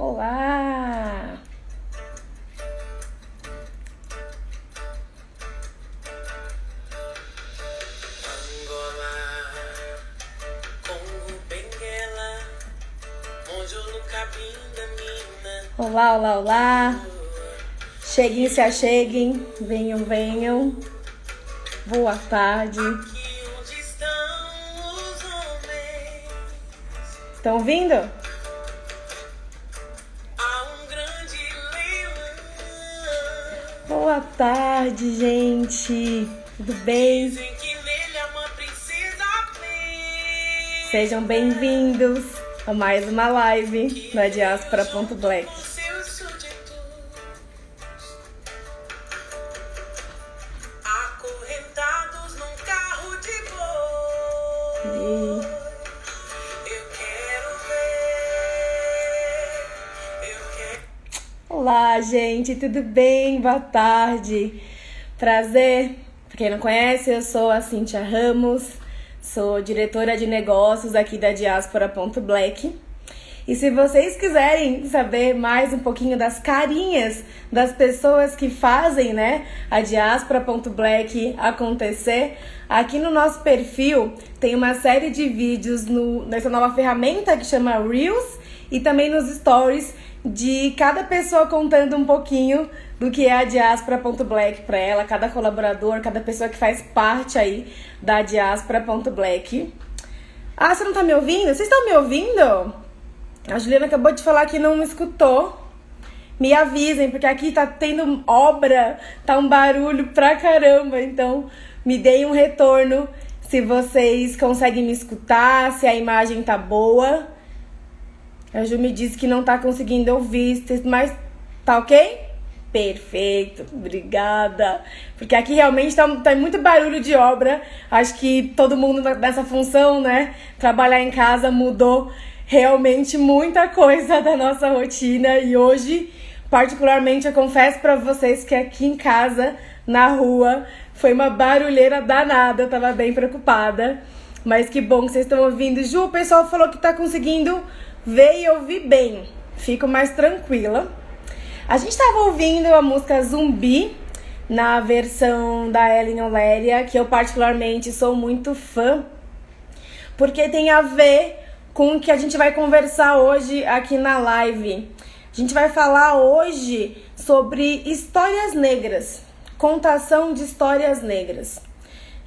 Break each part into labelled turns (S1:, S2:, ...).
S1: Olá!
S2: Angola, Congo, Benguela, Monjolo, Cabinda, Mina.
S1: Olá, olá, olá! Cheguem, se acheguem, venham, venham. Boa tarde.
S2: Aqui onde estão os homens,
S1: Estão ouvindo?
S2: há um grande leilão.
S1: Boa tarde, gente. Tudo bem?
S2: Dizem que nele há uma princesa plena.
S1: Sejam bem-vindos a mais uma live da Diaspora.black.
S2: Com seus súditos, acorrentados num carro de boi. Eu quero ver, eu quero.
S1: Olá, gente, tudo bem? Boa tarde. Prazer. Pra quem não conhece, eu sou a Cíntia Ramos, sou diretora de negócios aqui da Diaspora.black. E se vocês quiserem saber mais um pouquinho das carinhas das pessoas que fazem, né, a Diaspora.black acontecer, aqui no nosso perfil tem uma série de vídeos nessa nova ferramenta que chama Reels e também nos stories de cada pessoa contando um pouquinho do que é a Diaspora.black para ela, cada colaborador, cada pessoa que faz parte aí da Diaspora.black. Ah, você não tá me ouvindo? Vocês estão me ouvindo? A Juliana acabou de falar que não me escutou. Me avisem, porque aqui tá tendo obra, tá um barulho pra caramba. Então, me deem um retorno se vocês conseguem me escutar, se a imagem tá boa. A Ju me disse que não tá conseguindo ouvir, mas tá ok? Perfeito, obrigada. Porque aqui realmente tá muito barulho de obra. Acho que todo mundo nessa função, né? Trabalhar em casa mudou realmente muita coisa da nossa rotina. E hoje, particularmente, eu confesso pra vocês que aqui em casa, na rua, foi uma barulheira danada. Eu tava bem preocupada. Mas que bom que vocês estão ouvindo. Ju, o pessoal falou que tá conseguindo ver e ouvir bem. Fico mais tranquila. A gente estava ouvindo a música Zumbi na versão da Ellen Oléria, que eu particularmente sou muito fã, porque tem a ver com o que a gente vai conversar hoje aqui na live. A gente vai falar hoje sobre histórias negras, contação de histórias negras.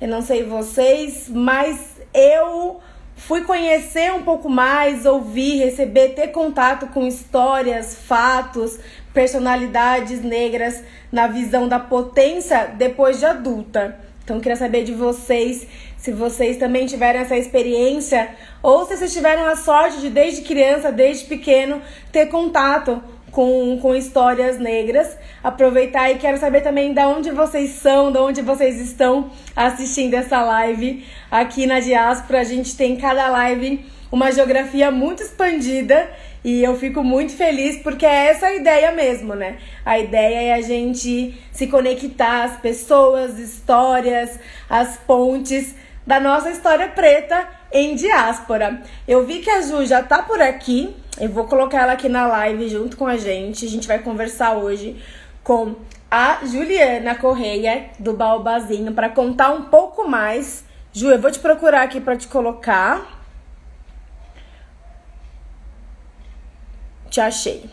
S1: Eu não sei vocês, mas eu fui conhecer um pouco mais, ouvir, receber, ter contato com histórias, fatos, personalidades negras na visão da potência depois de adulta. Então, eu queria saber de vocês, se vocês também tiveram essa experiência ou se vocês tiveram a sorte de, desde criança, desde pequeno, ter contato com histórias negras. Aproveitar e quero saber também de onde vocês são, de onde vocês estão assistindo essa live aqui na Diaspora. A gente tem em cada live uma geografia muito expandida e eu fico muito feliz porque é essa a ideia mesmo, né? A ideia é a gente se conectar às pessoas, histórias, às pontes da nossa história preta em diáspora. Eu vi que a Ju já tá por aqui, eu vou colocar ela aqui na live junto com a gente vai conversar hoje com a Juliana Correia do Baobazinho para contar um pouco mais. Ju, eu vou te procurar aqui para te colocar. Te achei.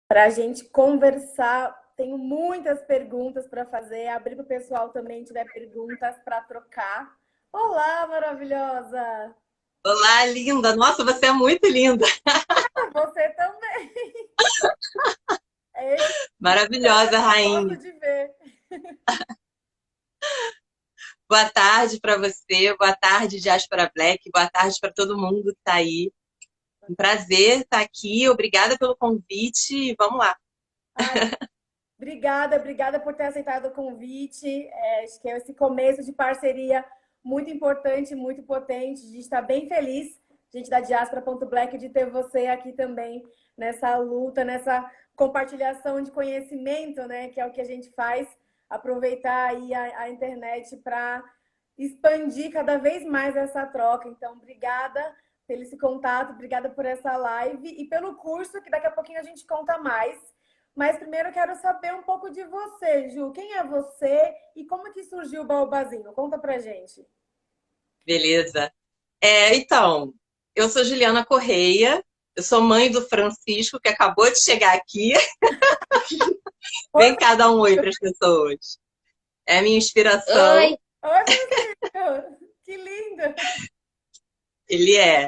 S1: Pra gente conversar, tenho muitas perguntas para fazer, abrir pro pessoal também tiver perguntas para trocar. Olá, maravilhosa!
S3: Olá, linda! Nossa, você é muito linda!
S1: Você também! É esse
S3: Maravilhosa,
S1: que eu
S3: rainha!
S1: gosto de ver.
S3: Boa tarde para você, boa tarde, Diaspora Black, boa tarde para todo mundo que está aí. Um prazer estar aqui, obrigada pelo convite, vamos lá.
S1: Ai, obrigada por ter aceitado o convite. Acho que é esse começo de parceria muito importante, muito potente. A gente está bem feliz, gente da Diaspora.black, de ter você aqui também nessa luta, nessa compartilhação de conhecimento, né? Que é o que a gente faz, aproveitar aí a internet para expandir cada vez mais essa troca. Então, obrigada pelo esse contato, obrigada por essa live e pelo curso, que daqui a pouquinho a gente conta mais. Mas primeiro eu quero saber um pouco de você, Ju. Quem é você e como que surgiu o Baobazinho? Conta pra gente.
S3: Beleza. Então, eu sou Juliana Correia, eu sou mãe do Francisco, que acabou de chegar aqui. Vem cá dar um oi para as pessoas. É a minha inspiração.
S4: Oi,
S1: Oi, Francisco! Que lindo!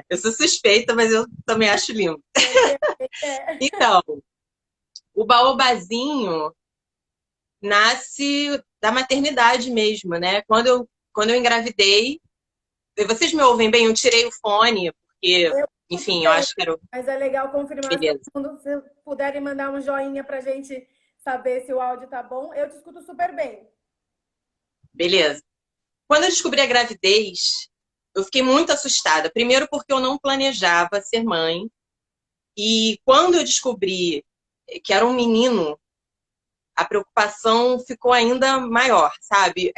S3: Eu sou suspeita, mas eu também acho lindo.
S1: É.
S3: Então, o Baobazinho nasce da maternidade mesmo, né? Quando eu engravidei, vocês me ouvem bem? Eu tirei o fone, porque,
S1: Eu
S3: enfim,
S1: escuto
S3: eu
S1: bem,
S3: acho que era.
S1: mas é legal confirmar se
S3: Beleza.
S1: todo mundo se puderem mandar um joinha pra gente saber se o áudio tá bom. Eu te escuto super bem.
S3: Beleza. Quando eu descobri a gravidez, eu fiquei muito assustada. Primeiro porque eu não planejava ser mãe. E quando eu descobri que era um menino, a preocupação ficou ainda maior, sabe?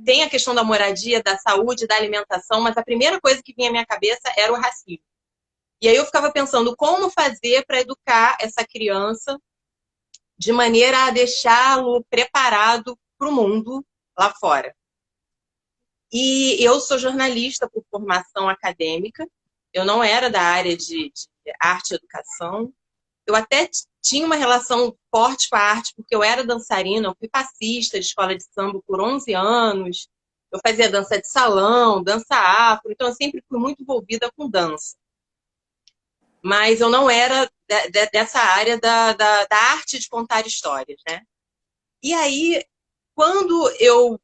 S3: Tem a questão da moradia, da saúde, da alimentação, mas a primeira coisa que vinha à minha cabeça era o racismo. E aí eu ficava pensando como fazer para educar essa criança de maneira a deixá-lo preparado para o mundo lá fora. E eu sou jornalista por formação acadêmica, eu não era da área de arte e educação. Eu até tinha uma relação forte com a arte, porque eu era dançarina, eu fui passista de escola de samba por 11 anos, eu fazia dança de salão, dança afro, então eu sempre fui muito envolvida com dança. Mas eu não era dessa área da arte de contar histórias, né? E aí, quando eu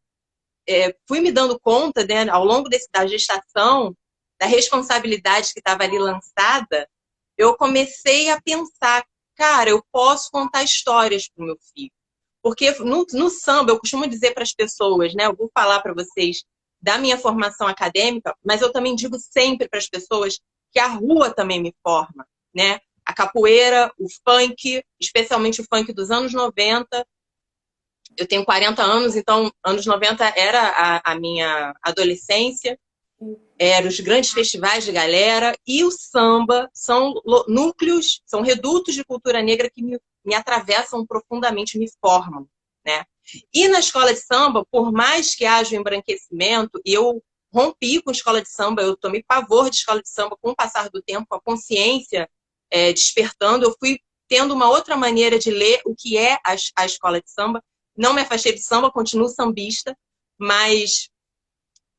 S3: fui me dando conta, né, ao longo da gestação, da responsabilidade que estava ali lançada, eu comecei a pensar, cara, eu posso contar histórias para o meu filho. Porque no samba, eu costumo dizer para as pessoas, né, eu vou falar para vocês da minha formação acadêmica, mas eu também digo sempre para as pessoas que a rua também me forma, né? A capoeira, o funk, especialmente o funk dos anos 90. Eu tenho 40 anos, então anos 90 era a minha adolescência. Eram os grandes festivais de galera, e o samba são núcleos, são redutos de cultura negra que me atravessam profundamente, me formam, né? E na escola de samba, por mais que haja um embranquecimento, e eu rompi com a escola de samba, eu tomei pavor de escola de samba com o passar do tempo, a consciência despertando, eu fui tendo uma outra maneira de ler o que é a escola de samba. Não me afastei de samba, continuo sambista, mas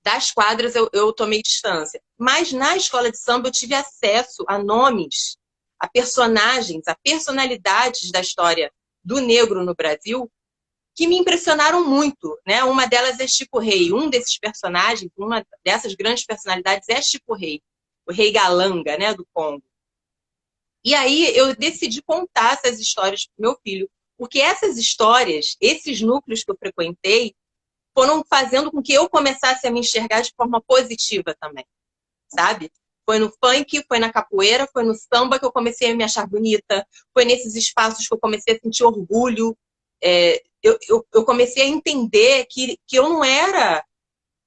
S3: das quadras eu tomei distância. Mas na escola de samba eu tive acesso a nomes, a personagens, a personalidades da história do negro no Brasil que me impressionaram muito, né? Uma delas é Chico Rei. Um desses personagens, uma dessas grandes personalidades é Chico Rei, o rei Galanga, né, do Congo. E aí eu decidi contar essas histórias para o meu filho, porque essas histórias, esses núcleos que eu frequentei, foram fazendo com que eu começasse a me enxergar de forma positiva também, sabe? Foi no funk, foi na capoeira, foi no samba que eu comecei a me achar bonita, foi nesses espaços que eu comecei a sentir orgulho. Eu comecei a entender que eu não era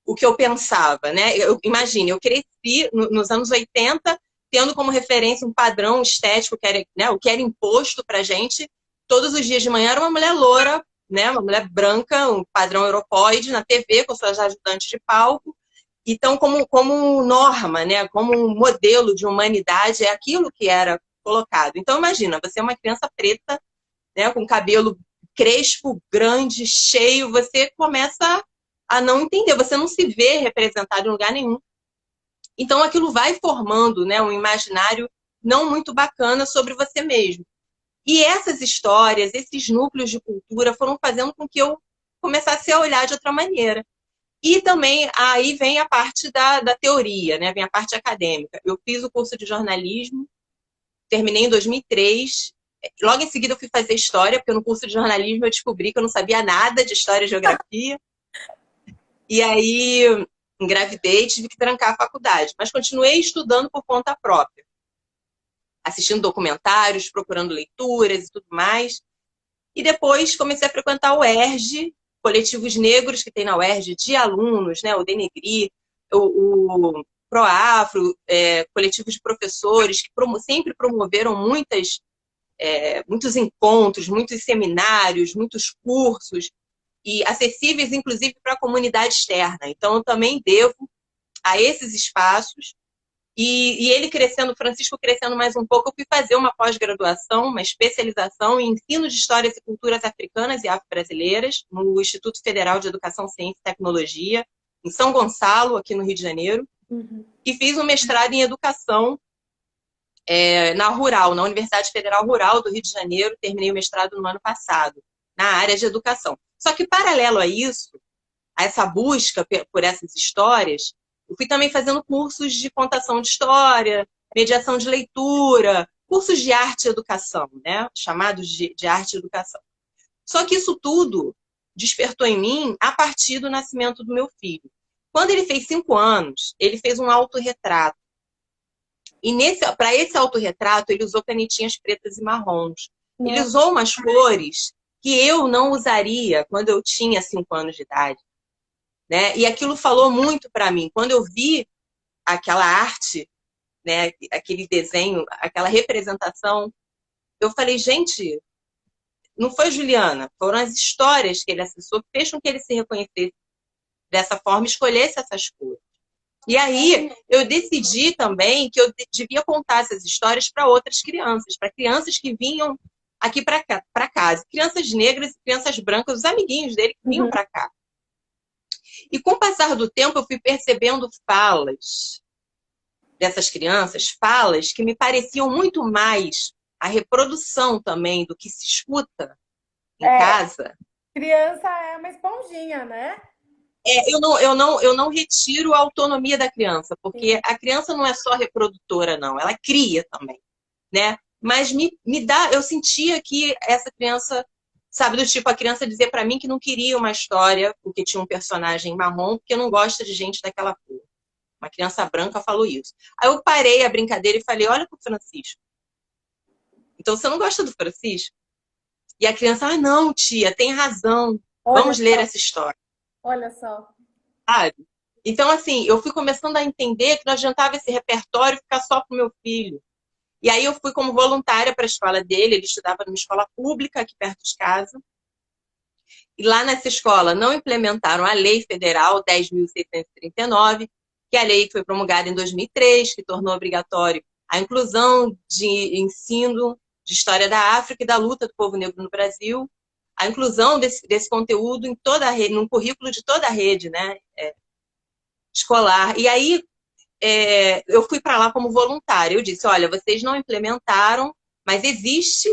S3: o que eu pensava, né? Imagine, eu cresci nos anos 80, tendo como referência um padrão estético, que era, né, o que era imposto pra gente. Todos os dias de manhã era uma mulher loura, né, uma mulher branca, um padrão europoide na TV, com suas ajudantes de palco. Então, como norma, né, como um modelo de humanidade, é aquilo que era colocado. Então, imagina, você é uma criança preta, né, com cabelo crespo, grande, cheio, você começa a não entender, você não se vê representado em lugar nenhum. Então, aquilo vai formando, né, um imaginário não muito bacana sobre você mesmo. E essas histórias, esses núcleos de cultura foram fazendo com que eu começasse a olhar de outra maneira. E também aí vem a parte da teoria, né? Vem a parte acadêmica. Eu fiz o curso de jornalismo, terminei em 2003. Logo em seguida eu fui fazer história, porque no curso de jornalismo eu descobri que eu não sabia nada de história e geografia. E aí engravidei e tive que trancar a faculdade. Mas continuei estudando por conta própria, assistindo documentários, procurando leituras e tudo mais. E depois comecei a frequentar o UERJ, coletivos negros que tem na UERJ, de alunos, né? O Denegri, o Proafro, coletivos de professores que sempre promoveram muitos encontros, muitos seminários, muitos cursos, e acessíveis, inclusive, para a comunidade externa. Então, eu também devo a esses espaços. E ele crescendo, Francisco crescendo mais um pouco, eu fui fazer uma pós-graduação, uma especialização em ensino de histórias e culturas africanas e afro-brasileiras, no Instituto Federal de Educação, Ciência e Tecnologia, em São Gonçalo, aqui no Rio de Janeiro. E fiz um mestrado em educação na Rural, na Universidade Federal Rural do Rio de Janeiro. Terminei o mestrado no ano passado, na área de educação. Só que, paralelo a isso, a essa busca por essas histórias, eu fui também fazendo cursos de contação de história, mediação de leitura, cursos de arte e educação, né? Chamados de arte e educação. Só que isso tudo despertou em mim a partir do nascimento do meu filho. Quando ele fez 5 anos, ele fez um autorretrato. E para esse autorretrato, ele usou canetinhas pretas e marrons. Ele usou umas cores que eu não usaria quando eu tinha 5 anos de idade. Né? E aquilo falou muito para mim. Quando eu vi aquela arte, né, aquele desenho, aquela representação, eu falei, gente, não foi Juliana, foram as histórias que ele acessou que fez com que ele se reconhecesse dessa forma, escolhesse essas cores. E aí eu decidi também que eu devia contar essas histórias para outras crianças, para crianças que vinham aqui para casa, crianças negras e crianças brancas, os amiguinhos dele que vinham para cá. E com o passar do tempo, eu fui percebendo falas dessas crianças, falas que me pareciam muito mais a reprodução também do que se escuta em casa.
S1: Criança é uma esponjinha, né?
S3: Eu não retiro a autonomia da criança, porque a criança não é só reprodutora, não. Ela cria também, né? Mas eu sentia que essa criança, sabe, do tipo, a criança dizer para mim que não queria uma história porque tinha um personagem marrom, porque não gosta de gente daquela cor. Uma criança branca falou isso. Aí eu parei a brincadeira e falei, olha pro Francisco. Então você não gosta do Francisco? E a criança, não, tia, tem razão. Vamos ler essa história.
S1: Olha só.
S3: Sabe? Então, assim, eu fui começando a entender que não adiantava esse repertório ficar só pro meu filho. E aí eu fui como voluntária para a escola dele, ele estudava numa escola pública aqui perto de casa. E lá nessa escola não implementaram a Lei Federal 10.639, que é a lei que foi promulgada em 2003, que tornou obrigatório a inclusão de ensino de história da África e da luta do povo negro no Brasil, a inclusão desse conteúdo em toda a rede, no currículo de toda a rede, né, escolar. E aí eu fui para lá como voluntária. Eu disse, olha, vocês não implementaram, mas existe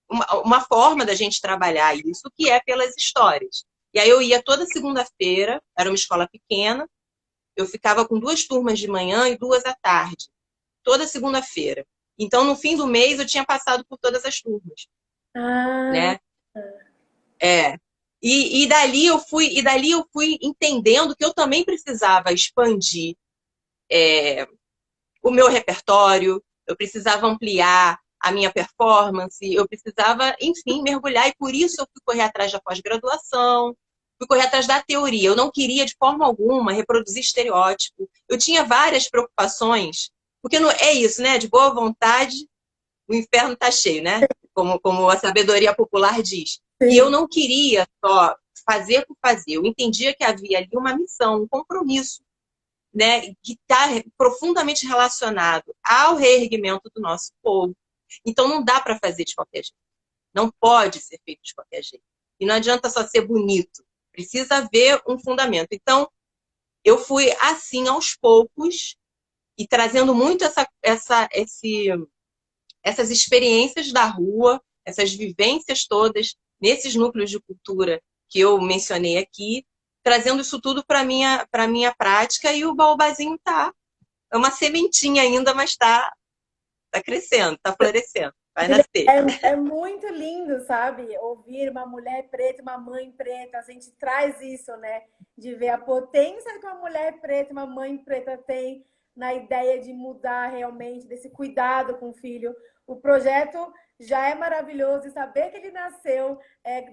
S3: uma forma da gente trabalhar isso, que é pelas histórias. E aí eu ia toda segunda-feira, era uma escola pequena, eu ficava com 2 turmas de manhã e 2 à tarde, toda segunda-feira. Então, no fim do mês, eu tinha passado por todas as turmas. Né? E dali eu fui entendendo que eu também precisava expandir o meu repertório, eu precisava ampliar a minha performance, eu precisava, enfim, mergulhar, e por isso eu fui correr atrás da pós-graduação, fui correr atrás da teoria. Eu não queria, de forma alguma, reproduzir estereótipo. Eu tinha várias preocupações, porque não é isso, né? De boa vontade, o inferno está cheio, né? Como a sabedoria popular diz. Sim. E eu não queria só fazer por fazer. Eu entendia que havia ali uma missão, um compromisso, né, que está profundamente relacionado ao reerguimento do nosso povo. Então não dá para fazer de qualquer jeito. Não pode ser feito de qualquer jeito. E não adianta só ser bonito. Precisa haver um fundamento. Então, eu fui assim aos poucos e trazendo muito essas experiências da rua, essas vivências todas nesses núcleos de cultura que eu mencionei aqui, trazendo isso tudo para minha prática, e o baobazinho é uma sementinha ainda, mas está crescendo, está florescendo, vai nascer.
S1: É muito lindo, sabe? Ouvir uma mulher preta, uma mãe preta, a gente traz isso, né? De ver a potência que uma mulher preta, uma mãe preta tem na ideia de mudar realmente, desse cuidado com o filho. O projeto já é maravilhoso, e saber que ele nasceu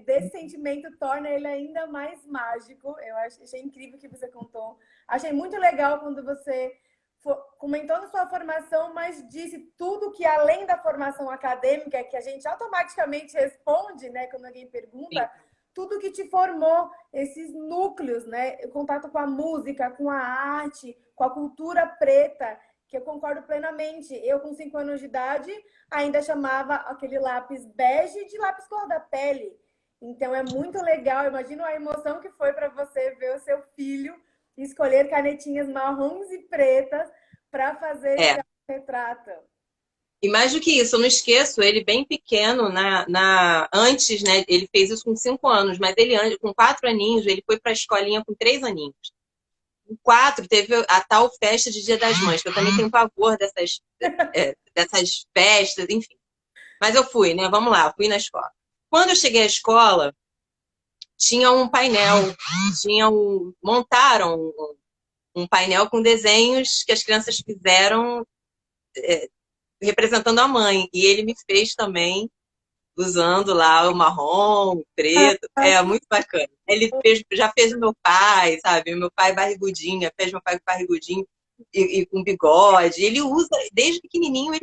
S1: desse sentimento torna ele ainda mais mágico. Eu achei incrível o que você contou. Achei muito legal quando você comentou da sua formação, mas disse tudo que além da formação acadêmica, que a gente automaticamente responde, né, quando alguém pergunta, tudo que te formou, esses núcleos, né, o contato com a música, com a arte, com a cultura preta, que eu concordo plenamente. Eu, com 5 anos de idade, ainda chamava aquele lápis bege de lápis cor da pele. Então, é muito legal. Imagino a emoção que foi para você ver o seu filho escolher canetinhas marrons e pretas para fazer esse retrato.
S3: E mais do que isso, eu não esqueço, ele bem pequeno, antes, né? Ele fez isso com 5 anos, mas ele com 4 aninhos, ele foi para a escolinha com 3 aninhos. Com 4, teve a tal festa de Dia das Mães, que eu também tenho pavor dessas festas, enfim. Mas eu fui, né? Vamos lá, fui na escola. Quando eu cheguei à escola, tinha um painel, montaram um painel com desenhos que as crianças fizeram representando a mãe. E ele me fez também, usando lá o marrom, o preto. É muito bacana. Ele já fez o meu pai, sabe? Meu pai barrigudinho, fez meu pai barrigudinho e com bigode. Ele usa, desde pequenininho,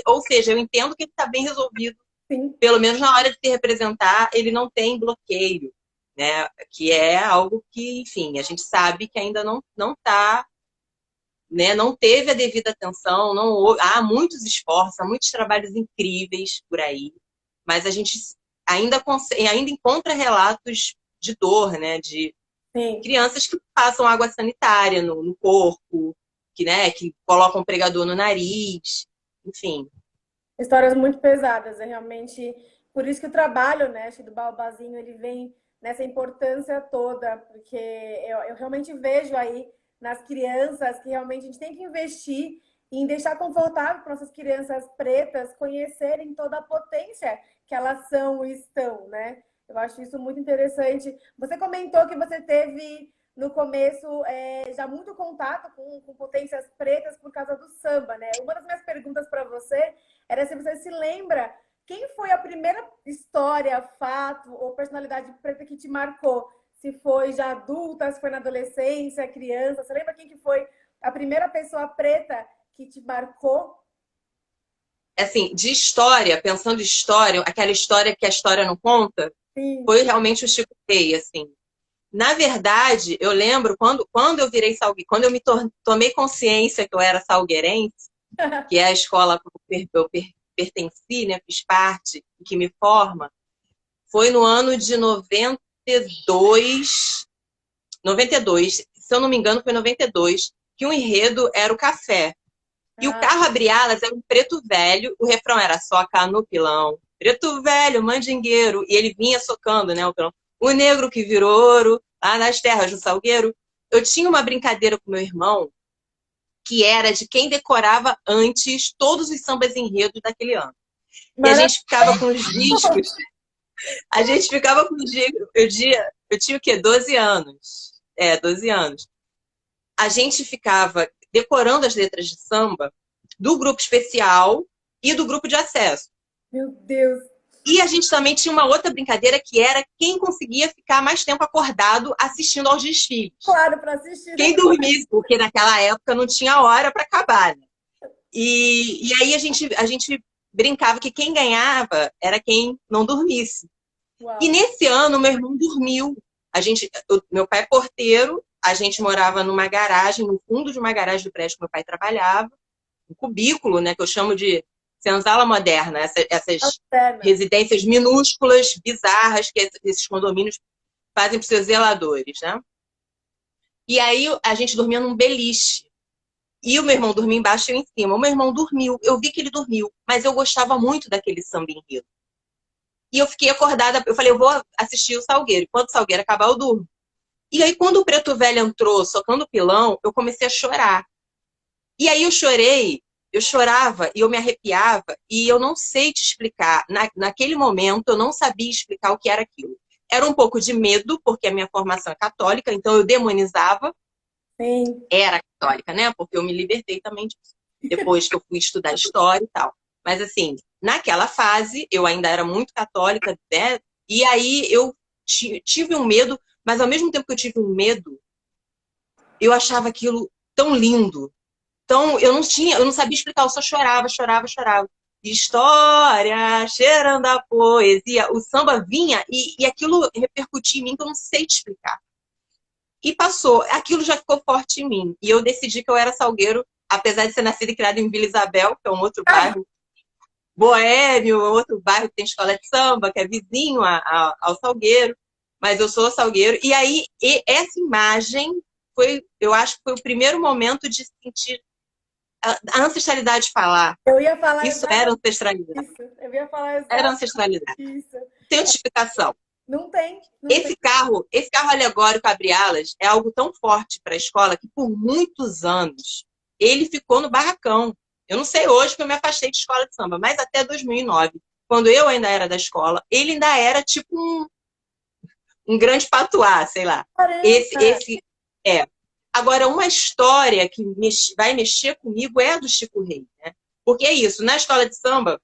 S3: ou seja, eu entendo que ele está bem resolvido.
S1: Sim.
S3: Pelo menos na hora de se representar, ele não tem bloqueio, né? Que é algo que, enfim, a gente sabe que ainda não está, né? Não teve a devida atenção, há muitos esforços, há muitos trabalhos incríveis por aí, mas a gente ainda encontra relatos de dor, né? De crianças que passam água sanitária no corpo, que colocam pregador no nariz, enfim.
S1: Histórias muito pesadas, é realmente por isso que o trabalho, né, do Baobazinho, ele vem nessa importância toda, porque eu realmente vejo aí nas crianças que realmente a gente tem que investir em deixar confortável para nossas crianças pretas conhecerem toda a potência que elas são e estão, né? Eu acho isso muito interessante. Você comentou que você teve no começo já muito contato com potências pretas por causa do samba, né? Uma das minhas perguntas para você era se você se lembra quem foi a primeira história, fato ou personalidade preta que te marcou? Se foi já adulta, se foi na adolescência, criança. Você lembra quem que foi a primeira pessoa preta que te marcou?
S3: Assim, de história, pensando em história, aquela história que a história não conta,
S1: Sim.
S3: Foi realmente o Chico Rei, assim. Na verdade, eu lembro quando eu virei salgueirense, quando eu tomei consciência que eu era salgueirense, que é a escola que eu pertenci, né, fiz parte, que me forma, foi no ano de 92, se eu não me engano, foi 92, que o enredo era o café. E o carro abria alas era um preto velho, o refrão era soca no pilão, preto velho, mandingueiro, e ele vinha socando, né, o pilão. O negro que virou ouro, lá nas terras do Salgueiro. Eu tinha uma brincadeira com meu irmão, que era de quem decorava antes todos os sambas enredos daquele ano. E a gente ficava com os discos. A gente ficava com os discos. Eu tinha o quê? 12 anos. 12 anos. A gente ficava decorando as letras de samba do grupo especial e do grupo de acesso.
S1: Meu Deus!
S3: E a gente também tinha uma outra brincadeira que era quem conseguia ficar mais tempo acordado assistindo aos desfiles.
S1: Claro, para assistir.
S3: Quem dormisse, porque naquela época não tinha hora para acabar. Né? E aí a gente brincava que quem ganhava era quem não dormisse. Uau. E nesse ano, meu irmão dormiu. Meu pai é porteiro, a gente morava numa garagem, no fundo de uma garagem do prédio que meu pai trabalhava, um cubículo, né, que eu chamo de senzala moderna, essas residências minúsculas, bizarras, que esses condomínios fazem para os seus zeladores, né? E aí a gente dormia num beliche. E o meu irmão dormia embaixo e eu em cima. O meu irmão dormiu, eu vi que ele dormiu, mas eu gostava muito daquele samba enredo. E eu fiquei acordada, eu falei, eu vou assistir o Salgueiro. Quando o Salgueiro acabar, eu durmo. E aí, quando o Preto Velho entrou, socando o pilão, eu comecei a chorar. E aí eu chorava e eu me arrepiava, e eu não sei te explicar. Naquele momento, eu não sabia explicar o que era aquilo. Era um pouco de medo, porque a minha formação é católica, então eu demonizava.
S1: Sim.
S3: Era católica, né? Porque eu me libertei também disso. Depois que eu fui estudar história e tal. Mas, assim, naquela fase, eu ainda era muito católica, né? E aí eu tive um medo, mas ao mesmo tempo que eu tive um medo, eu achava aquilo tão lindo. Então, eu não sabia explicar, eu só chorava, chorava, chorava. História, cheirando a poesia. O samba vinha e aquilo repercutia em mim que eu não sei te explicar. E passou. Aquilo já ficou forte em mim. E eu decidi que eu era salgueiro, apesar de ser nascida e criada em Vila Isabel, que é um outro bairro boêmio, outro bairro que tem escola de samba, que é vizinho ao Salgueiro. Mas eu sou salgueiro. E aí, essa imagem foi, eu acho que foi o primeiro momento de sentir a ancestralidade falar.
S1: Eu ia falar
S3: isso era ancestralidade.
S1: Isso. Eu ia falar exatamente
S3: era ancestralidade.
S1: Isso.
S3: Tem justificação.
S1: Não tem.
S3: Esse carro alegórico abre-alas é algo tão forte para a escola que por muitos anos ele ficou no barracão. Eu não sei hoje que eu me afastei de escola de samba, mas até 2009, quando eu ainda era da escola, ele ainda era tipo um grande patuá, sei lá. Esse é. Agora, uma história que vai mexer comigo é a do Chico Rei, né? Porque é isso, na escola de samba,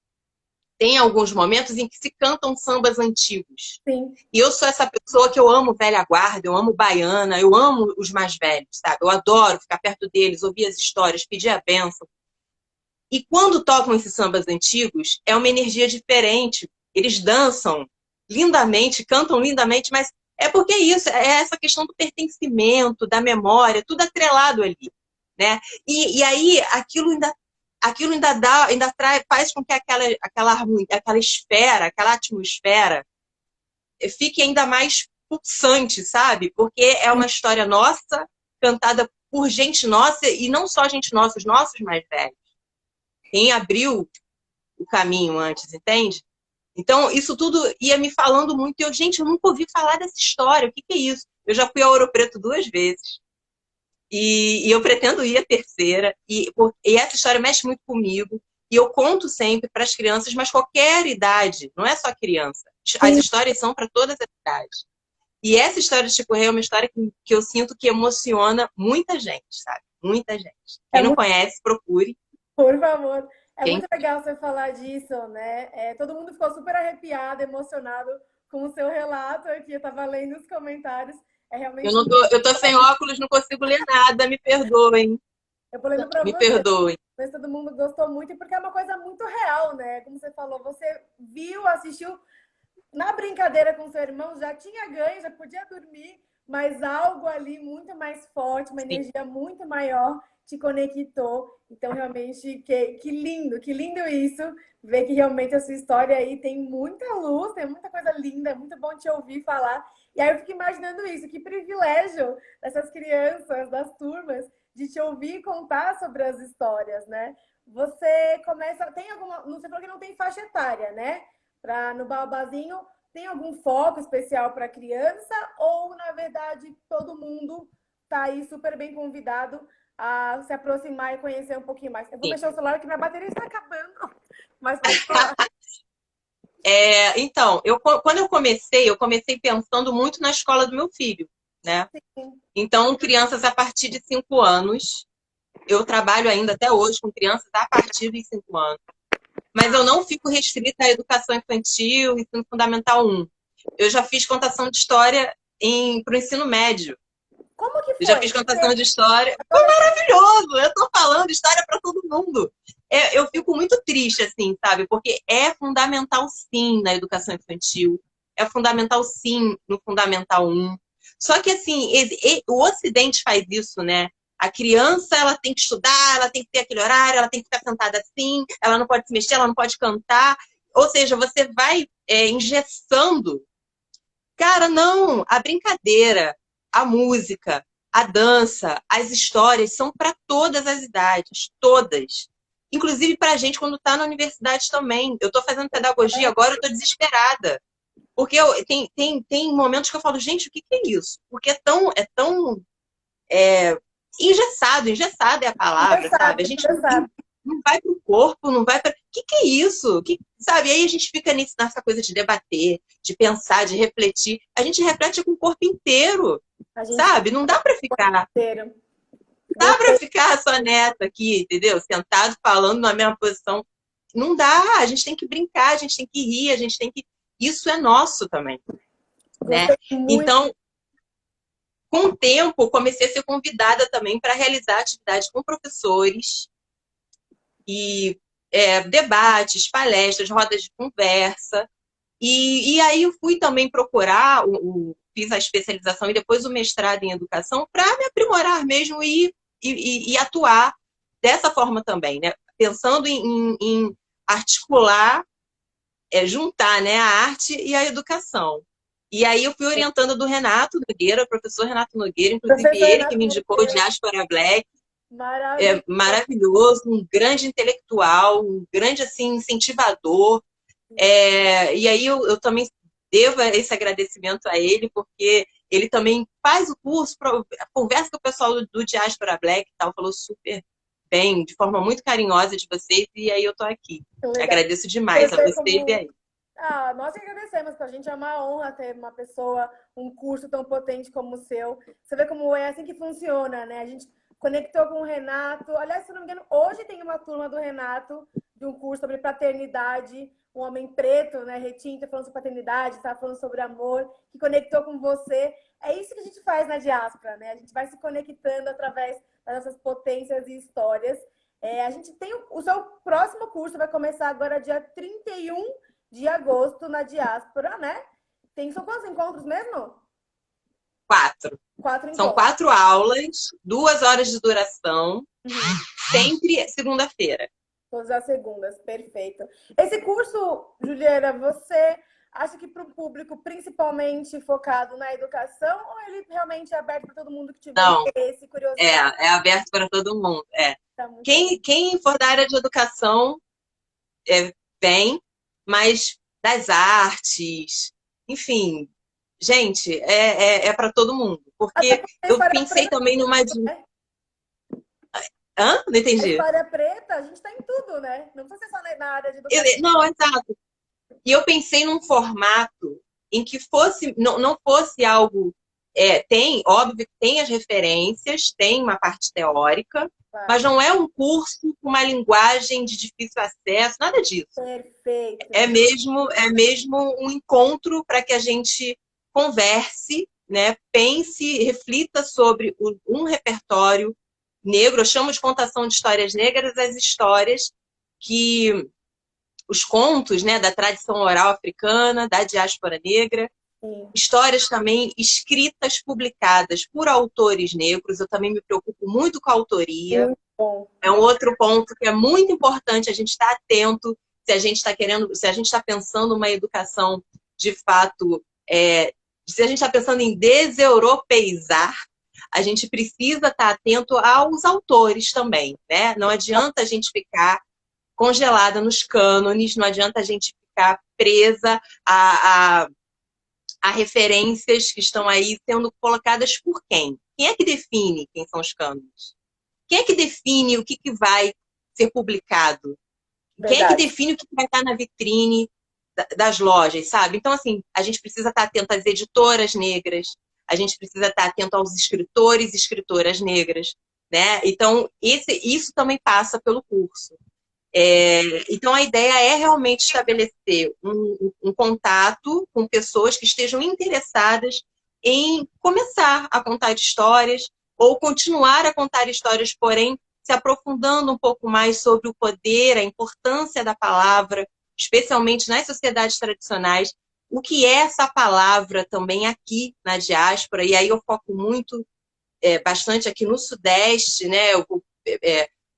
S3: tem alguns momentos em que se cantam sambas antigos.
S1: Sim.
S3: E eu sou essa pessoa que eu amo velha guarda, eu amo baiana, eu amo os mais velhos, sabe? Eu adoro ficar perto deles, ouvir as histórias, pedir a bênção. E quando tocam esses sambas antigos, é uma energia diferente. Eles dançam lindamente, cantam lindamente, mas é porque é isso, é essa questão do pertencimento, da memória, tudo atrelado ali, né? E aí aquilo ainda faz com que aquela harmonia, aquela esfera, aquela atmosfera fique ainda mais pulsante, sabe? Porque é uma história nossa, cantada por gente nossa, e não só gente nossa, os nossos mais velhos. Quem abriu o caminho antes, entende? Então, isso tudo ia me falando muito. E eu, gente, eu nunca ouvi falar dessa história. O que é isso? Eu já fui a Ouro Preto 2 vezes. E eu pretendo ir a terceira. E essa história mexe muito comigo. E eu conto sempre para as crianças, mas qualquer idade, não é só criança. As histórias são para todas as idades. E essa história de Chico Rei é uma história que eu sinto que emociona muita gente, sabe? Muita gente. Quem não conhece, procure.
S1: Por favor. Muito legal você falar disso, né? Todo mundo ficou super arrepiado, emocionado com o seu relato aqui. Eu estava lendo os comentários. Realmente...
S3: Eu tô sem óculos, não consigo ler nada, me perdoem.
S1: Eu vou lendo para você.
S3: Me perdoem.
S1: Mas todo mundo gostou muito, porque é uma coisa muito real, né? Como você falou, você viu, assistiu na brincadeira com seu irmão, já tinha ganho, já podia dormir, mas algo ali muito mais forte, uma energia muito maior te conectou. Então, realmente, que lindo isso. Ver que realmente a sua história aí tem muita luz, tem muita coisa linda, é muito bom te ouvir falar. E aí eu fico imaginando isso, que privilégio dessas crianças, das turmas, de te ouvir contar sobre as histórias, né? Você começa... Tem alguma... Você falou que não tem faixa etária, né? No Baobazinho, tem algum foco especial para criança? Ou, na verdade, todo mundo está aí super bem convidado a se aproximar e conhecer um pouquinho mais? Eu vou mexer o celular que minha bateria está acabando. Mas pode falar.
S3: Então, quando eu comecei pensando muito na escola do meu filho, né? Sim. Então, crianças a partir de 5 anos. Eu trabalho ainda até hoje com crianças a partir de 5 anos. Mas eu não fico restrita à educação infantil, ensino fundamental 1. Eu já fiz contação de história para o ensino médio.
S1: Como que foi?
S3: Eu já fiz contação de história. Foi maravilhoso! Eu tô falando história para todo mundo. Eu fico muito triste, assim, sabe? Porque é fundamental, sim, na educação infantil. É fundamental, sim, no Fundamental 1. Só que, assim, o Ocidente faz isso, né? A criança, ela tem que estudar, ela tem que ter aquele horário, ela tem que ficar sentada assim, ela não pode se mexer, ela não pode cantar. Ou seja, você vai engessando. Cara, não! A brincadeira, a música, a dança, as histórias são para todas as idades, todas. Inclusive para a gente quando está na universidade também. Eu estou fazendo pedagogia agora, eu estou desesperada. Porque tem momentos que eu falo, gente, o que é isso? Porque é tão engessado é a palavra, sabe? A gente não vai para o corpo, não vai para... O que é isso? Sabe? Aí a gente fica nessa coisa de debater, de pensar, de refletir. A gente reflete com o corpo inteiro, sabe? Não dá para ficar... Dá para ficar só neta aqui, entendeu? Sentado, falando na mesma posição. Não dá, a gente tem que brincar, a gente tem que rir, a gente tem que... Isso é nosso também, né? Então, Com o tempo, comecei a ser convidada também para realizar atividades com professores e debates, palestras, rodas de conversa. E aí eu fui também procurar, fiz a especialização e depois o mestrado em educação para me aprimorar mesmo e atuar dessa forma também, né? Pensando em articular, juntar, né, a arte e a educação. E aí eu fui orientando do Renato Nogueira, o professor Renato Nogueira, inclusive
S1: Professor
S3: ele que
S1: Renato
S3: me indicou o
S1: Monteiro,
S3: Diaspora Black,
S1: maravilhoso.
S3: maravilhoso, um grande intelectual, um grande assim, incentivador. E aí eu também devo esse agradecimento a ele, porque ele também faz o curso, conversa com o pessoal do Diaspora Black e tal, falou super bem, de forma muito carinhosa de vocês, e aí eu tô aqui.
S1: Legal.
S3: Agradeço demais a
S1: Você
S3: vocês e aí.
S1: nós que agradecemos, para a gente é uma honra ter uma pessoa, um curso tão potente como o seu. Você vê como é assim que funciona, né? A gente conectou com o Renato. Aliás, se não me engano, hoje tem uma turma do Renato, de um curso sobre paternidade, um homem preto, né? Retinto, falando sobre paternidade, tá falando sobre amor, que conectou com você. É isso que a gente faz na diáspora, né? A gente vai se conectando através das nossas potências e histórias. A gente tem o seu próximo curso, vai começar agora dia 31 de agosto na diáspora, né? São quantos encontros mesmo?
S3: 4.
S1: Quatro
S3: São
S1: encontros.
S3: 4 aulas, 2 horas de duração, sempre segunda-feira.
S1: Todas as segundas, perfeito. Esse curso, Juliana, você acha que para o público principalmente focado na educação ou ele realmente é aberto para todo mundo que tiver
S3: Não,
S1: interesse e curiosidade?
S3: é aberto para todo mundo.
S1: Tá muito bem.
S3: Quem for da área de educação, vem, mas das artes, enfim, gente, para todo mundo.
S1: Até
S3: Porque
S1: porque a
S3: eu
S1: história
S3: pensei
S1: preta,
S3: também numa.
S1: né?
S3: Hã? Não
S1: A
S3: entendi.
S1: história preta, a gente está em tudo, né? Não precisa ser só na área de educação.
S3: Não, exato. E eu pensei num formato em que fosse, não fosse algo. Óbvio que tem as referências, tem uma parte teórica,
S1: Claro.
S3: mas não é um curso com uma linguagem de difícil acesso, nada disso.
S1: Perfeito.
S3: É mesmo um encontro para que a gente converse, né? Pense, reflita sobre um repertório negro. Eu chamo de contação de histórias negras as histórias que os contos, né, da tradição oral africana, da diáspora negra,
S1: Sim.
S3: histórias também escritas, publicadas por autores negros. Eu também me preocupo muito com a autoria.
S1: Muito bom.
S3: É um outro ponto que é muito importante a gente estar atento se a gente está se a gente está pensando uma educação de fato, se a gente está pensando em deseuropeizar, a gente precisa estar atento aos autores também, né? Não adianta a gente ficar congelada nos cânones, não adianta a gente ficar presa a referências que estão aí sendo colocadas por quem? Quem é que define quem são os cânones? Quem é que define o que vai ser publicado?
S1: Verdade.
S3: Quem é que define o que vai estar na vitrine das lojas, sabe? Então, assim, a gente precisa estar atento às editoras negras, a gente precisa estar atento aos escritores e escritoras negras, né? Então, isso também passa pelo curso. Então, a ideia é realmente estabelecer um contato com pessoas que estejam interessadas em começar a contar histórias ou continuar a contar histórias, porém, se aprofundando um pouco mais sobre o poder, a importância da palavra, especialmente nas sociedades tradicionais, o que é essa palavra também aqui na diáspora, e aí eu foco bastante aqui no Sudeste, né?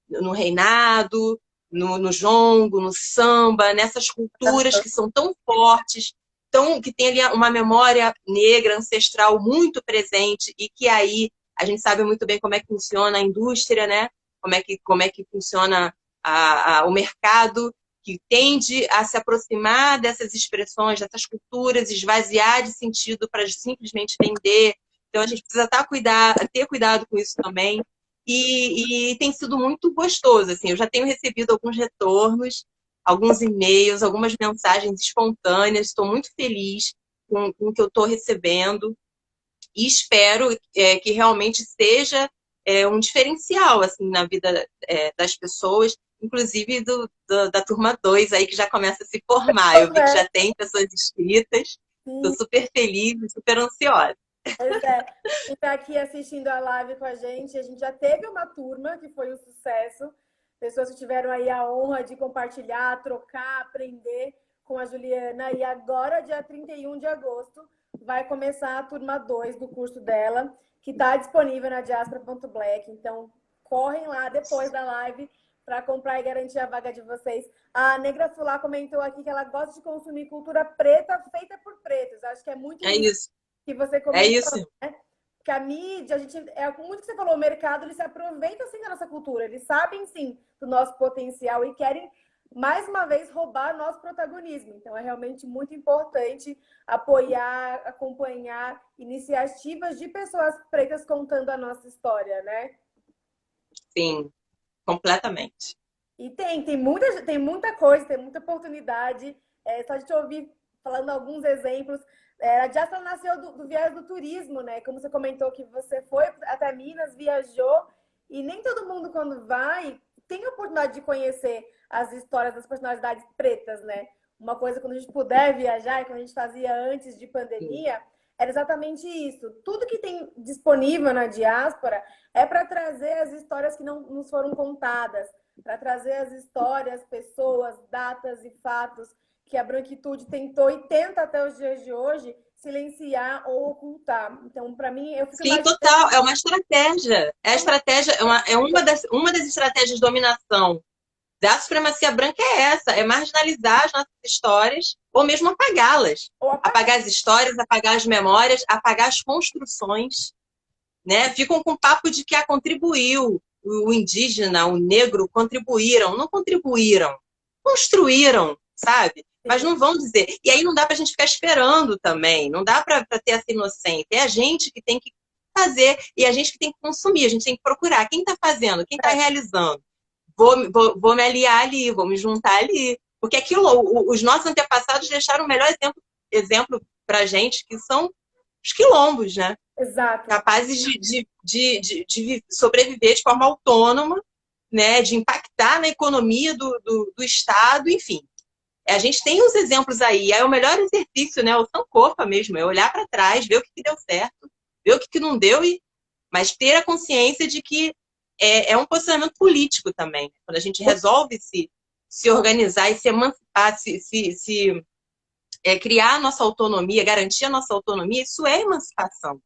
S3: No reinado, no jongo, no samba, nessas culturas que são tão fortes, que tem ali uma memória negra, ancestral muito presente e que aí a gente sabe muito bem como é que funciona a indústria, né? Como é que funciona o mercado, que tende a se aproximar dessas expressões, dessas culturas, esvaziar de sentido para simplesmente vender. Então a gente precisa ter cuidado com isso também. E tem sido muito gostoso, assim, eu já tenho recebido alguns retornos, alguns e-mails, algumas mensagens espontâneas, estou muito feliz com o que eu estou recebendo e espero que realmente seja um diferencial, assim, na vida das pessoas, inclusive da turma 2 aí, que já começa a se formar. Eu vi que já tem pessoas inscritas, estou super feliz e super ansiosa.
S1: Pois é. Quem está aqui assistindo a live com a gente já teve uma turma que foi um sucesso. Pessoas que tiveram aí a honra de compartilhar, trocar, aprender com a Juliana. E agora, dia 31 de agosto, vai começar a turma 2 do curso dela, que está disponível na diaspora.black. Então, correm lá depois da live para comprar e garantir a vaga de vocês. A Negra Fulá comentou aqui que ela gosta de consumir cultura preta feita por pretos. Acho que é muito
S3: É
S1: isso
S3: isso,
S1: que você
S3: é
S1: comentou,
S3: isso.
S1: né? Que a mídia, a gente, é muito que você falou, o mercado, ele se aproveita sim da nossa cultura, eles sabem sim do nosso potencial e querem mais uma vez roubar nosso protagonismo. Então é realmente muito importante apoiar, acompanhar iniciativas de pessoas pretas contando a nossa história, né?
S3: Sim, completamente.
S1: E tem muita coisa, tem muita oportunidade. Só de te ouvir falando alguns exemplos. A Diáspora nasceu do viés do turismo, né? Como você comentou que você foi até Minas, viajou, e nem todo mundo, quando vai, tem a oportunidade de conhecer as histórias das personalidades pretas, né? Uma coisa, quando a gente puder viajar, e quando a gente fazia antes de
S3: Sim.
S1: pandemia, era exatamente isso. Tudo que tem disponível na diáspora é para trazer as histórias que não nos foram contadas, para trazer as histórias, pessoas, datas e fatos que a branquitude tentou e tenta até os dias de hoje silenciar ou ocultar. Então, para mim, eu fico
S3: Sim,
S1: imaginando.
S3: total. É uma estratégia. É a
S1: É uma
S3: estratégia, uma das estratégias de dominação da supremacia branca é essa, é marginalizar as nossas histórias ou mesmo apagá-las.
S1: ou apagar.
S3: Apagar as histórias, apagar as memórias, apagar as construções, né? Ficam com o papo de que contribuiu, o indígena, o negro contribuíram. Não contribuíram, construíram, sabe? Mas
S1: Sim.
S3: não vão dizer. E aí não dá para a gente ficar esperando também, não dá para ter essa inocência. É a gente que tem que fazer e a gente que tem que consumir, a gente tem que procurar quem está fazendo, quem está realizando. Vou me aliar ali, vou me juntar ali. Porque os nossos antepassados deixaram o melhor exemplo para a gente, que são os quilombos, né?
S1: Exato.
S3: Capazes de sobreviver de forma autônoma, né? De impactar na economia do Estado, enfim. A gente tem os exemplos aí. Aí o melhor exercício, né? O Sankofa mesmo, é olhar para trás, ver o que deu certo, ver o que não deu, mas ter a consciência de que é um posicionamento político também. Quando a gente resolve se organizar e se emancipar, criar a nossa autonomia, garantir a nossa autonomia, isso é emancipação.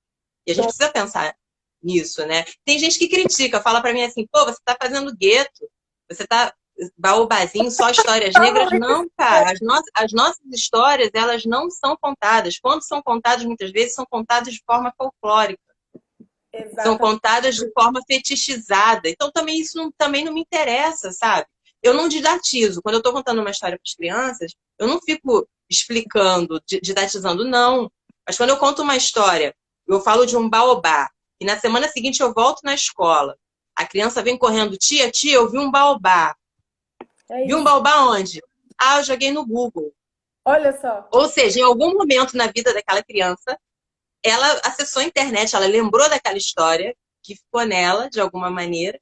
S3: E a gente precisa pensar nisso, né? Tem gente que critica, fala para mim assim, pô, você tá fazendo gueto, você tá baobazinho, só histórias negras. Não, cara, as nossas histórias, elas não são contadas. Quando são contadas, muitas vezes, são contadas de forma folclórica. São
S1: Exato.
S3: contadas de forma fetichizada. Então, também isso também não me interessa, sabe? Eu não didatizo. Quando eu estou contando uma história para as crianças, eu não fico explicando, didatizando, não. Mas quando eu conto uma história, eu falo de um baobá, e na semana seguinte eu volto na escola, a criança vem correndo, tia, eu vi um baobá.
S1: É
S3: Vi um
S1: isso.
S3: baobá onde? Ah, eu joguei no Google.
S1: Olha só.
S3: Ou seja, em algum momento na vida daquela criança, ela acessou a internet, ela lembrou daquela história que ficou nela, de alguma maneira,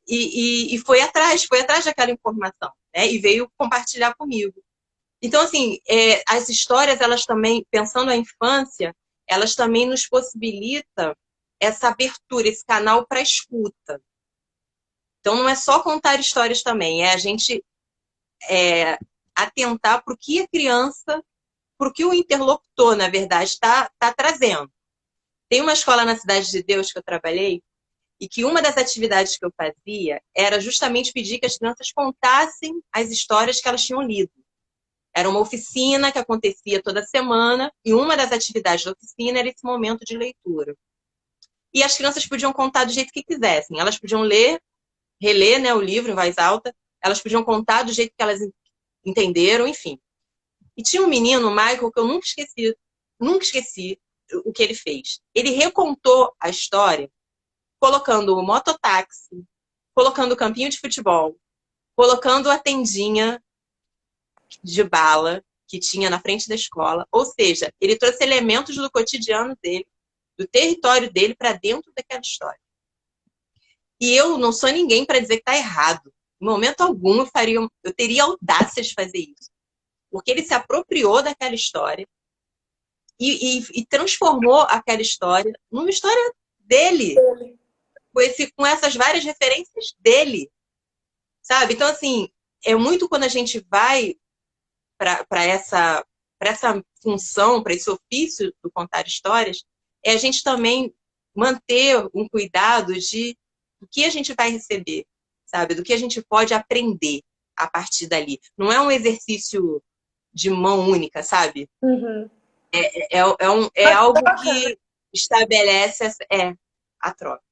S3: e foi atrás daquela informação, né? E veio compartilhar comigo. Então, assim, as histórias, elas também, pensando a infância, elas também nos possibilitam essa abertura, esse canal para escuta. Então, não é só contar histórias também, é a gente atentar para o que a criança, para o que o interlocutor, na verdade, está trazendo. Tem uma escola na Cidade de Deus que eu trabalhei, e que uma das atividades que eu fazia era justamente pedir que as crianças contassem as histórias que elas tinham lido. Era uma oficina que acontecia toda semana, e uma das atividades da oficina era esse momento de leitura. E as crianças podiam contar do jeito que quisessem. Elas podiam reler, né, o livro em voz alta, elas podiam contar do jeito que elas entenderam, enfim. E tinha um menino, o Michael, que eu nunca esqueci o que ele fez. Ele recontou a história colocando o mototáxi, colocando o campinho de futebol, colocando a tendinha de bala que tinha na frente da escola. Ou seja, ele trouxe elementos do cotidiano dele, do território dele, para dentro daquela história. E eu não sou ninguém para dizer que está errado. Em momento algum eu teria audácia de fazer isso. Porque ele se apropriou daquela história e transformou aquela história numa história dele, com essas várias referências dele, sabe? Então, assim, é muito quando a gente vai para essa função, para esse ofício do contar histórias, é a gente também manter um cuidado do que a gente vai receber, sabe? Do que a gente pode aprender a partir dali. Não é um exercício de mão única, sabe?
S1: Uhum.
S3: É algo que estabelece a troca.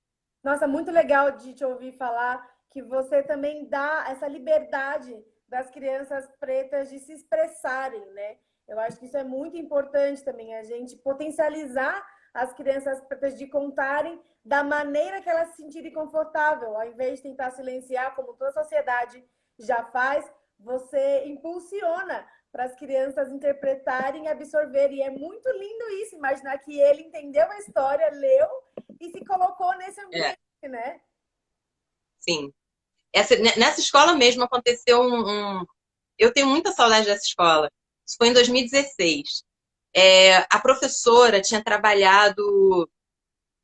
S1: Nossa, muito legal de te ouvir falar que você também dá essa liberdade das crianças pretas de se expressarem, né? Eu acho que isso é muito importante também, a gente potencializar as crianças pretas de contarem da maneira que elas se sentirem confortável, ao invés de tentar silenciar, como toda a sociedade já faz, você impulsiona para as crianças interpretarem e absorverem. E é muito lindo isso, imaginar que ele entendeu a história, leu e se colocou nesse ambiente, né?
S3: Sim. Nessa escola mesmo aconteceu Eu tenho muita saudade dessa escola. Isso foi em 2016. A professora tinha trabalhado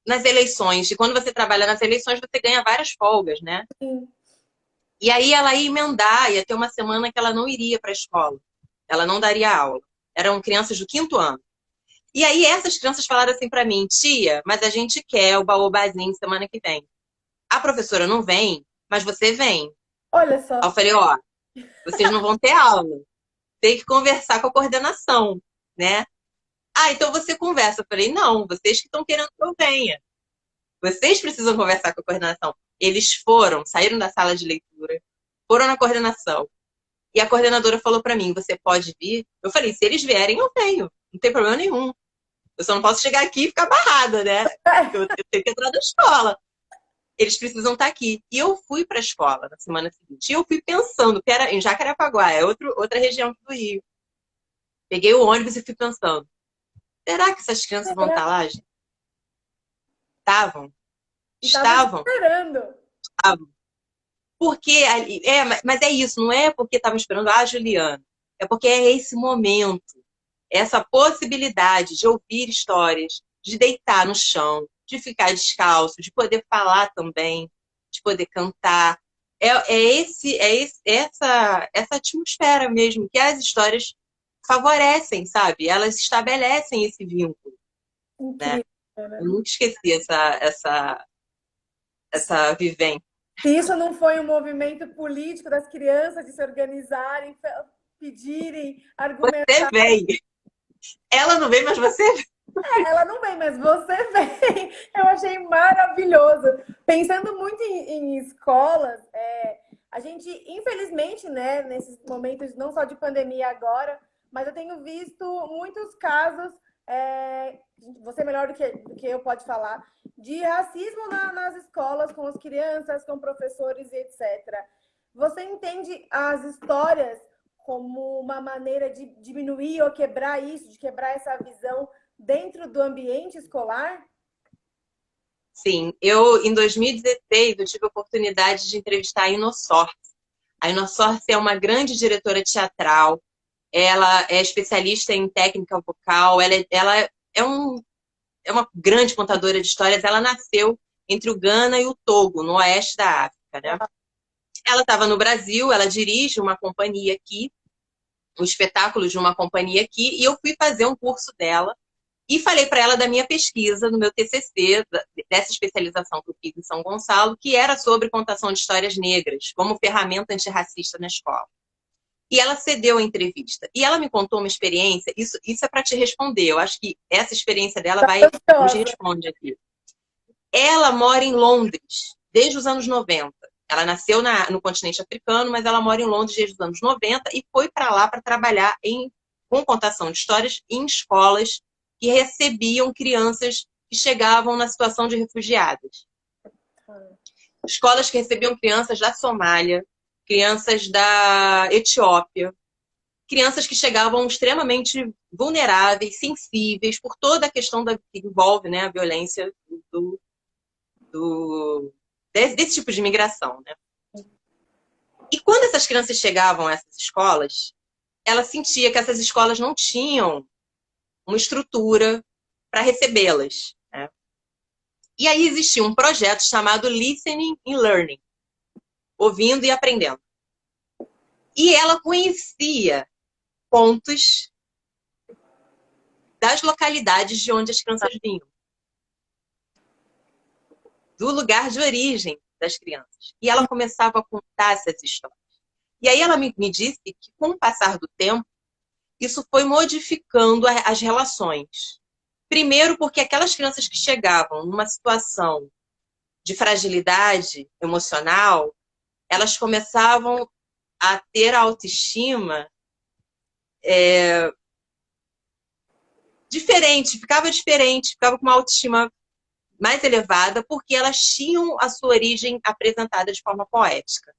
S3: nas eleições. E quando você trabalha nas eleições, você ganha várias folgas, né?
S1: Sim.
S3: E aí ela ia emendar, ia ter uma semana que ela não iria para a escola. Ela não daria aula. Eram crianças do 5º ano. E aí essas crianças falaram assim para mim, tia, mas a gente quer o baobazinho semana que vem. A professora não vem, mas você vem.
S1: Olha só.
S3: Aí eu falei, ó, vocês não vão ter aula. Tem que conversar com a coordenação, né? Ah, então você conversa. Eu falei, não, vocês que estão querendo que eu venha. Vocês precisam conversar com a coordenação. Eles saíram da sala de leitura, foram na coordenação. E a coordenadora falou para mim, você pode vir? Eu falei, se eles vierem, eu venho. Não tem problema nenhum. Eu só não posso chegar aqui e ficar barrada, né? Eu tenho que entrar na escola. Eles precisam estar aqui. E eu fui para a escola na semana seguinte. E eu fui pensando, que era em Jacarepaguá, outra região do Rio. Peguei o ônibus e fui pensando, será que essas crianças vão estar lá, gente? Estavam. Estavam.
S1: Esperando.
S3: Estavam. Porque, mas é isso, não é porque estavam esperando a Juliana. É porque é esse momento, essa possibilidade de ouvir histórias, de deitar no chão, de ficar descalço, de poder falar também, de poder cantar. Essa atmosfera mesmo que as histórias favorecem, sabe? Elas estabelecem esse vínculo.
S1: Incrível,
S3: né? Eu nunca esqueci essa vivência.
S1: Se isso não foi um movimento político das crianças de se organizarem, pedirem, argumentar.
S3: Você vem. Ela não vem, mas você vem.
S1: Ela não vem, mas você vem. Eu achei maravilhoso. Pensando muito em escolas, a gente, infelizmente, né, nesses momentos não só de pandemia agora, mas eu tenho visto muitos casos, você melhor do que eu pode falar, de racismo nas escolas, com as crianças, com professores e etc. Você entende as histórias como uma maneira de diminuir ou quebrar isso, de quebrar essa visão dentro do ambiente escolar?
S3: Sim, em 2016, eu tive a oportunidade de entrevistar a Inossorte. A Inossorte é uma grande diretora teatral, ela é especialista em técnica vocal, ela é uma grande contadora de histórias. Ela nasceu entre o Ghana e o Togo, no oeste da África, né? Ela estava no Brasil, ela dirige uma companhia aqui, um espetáculo de uma companhia aqui, e eu fui fazer um curso dela e falei para ela da minha pesquisa, no meu TCC, dessa especialização que eu fiz em São Gonçalo, que era sobre contação de histórias negras como ferramenta antirracista na escola. E ela cedeu a entrevista. E ela me contou uma experiência, isso é para te responder, eu acho que essa experiência dela nos responde aqui. Ela mora em Londres desde os anos 90. Ela nasceu no continente africano, mas ela mora em Londres desde os anos 90 e foi para lá para trabalhar com contação de histórias em escolas que recebiam crianças que chegavam na situação de refugiadas. Escolas que recebiam crianças da Somália, crianças da Etiópia, crianças que chegavam extremamente vulneráveis, sensíveis, por toda a questão que envolve, né, a violência desse tipo de imigração. Né? E quando essas crianças chegavam a essas escolas, ela sentia que essas escolas não tinham uma estrutura para recebê-las, né? E aí existia um projeto chamado Listening and Learning, ouvindo e aprendendo. E ela conhecia pontos das localidades de onde as crianças vinham, do lugar de origem das crianças. E ela começava a contar essas histórias. E aí ela me disse que, com o passar do tempo, isso foi modificando as relações. Primeiro, porque aquelas crianças que chegavam numa situação de fragilidade emocional, elas começavam a ter a autoestima diferente, ficava com uma autoestima mais elevada, porque elas tinham a sua origem apresentada de forma poética.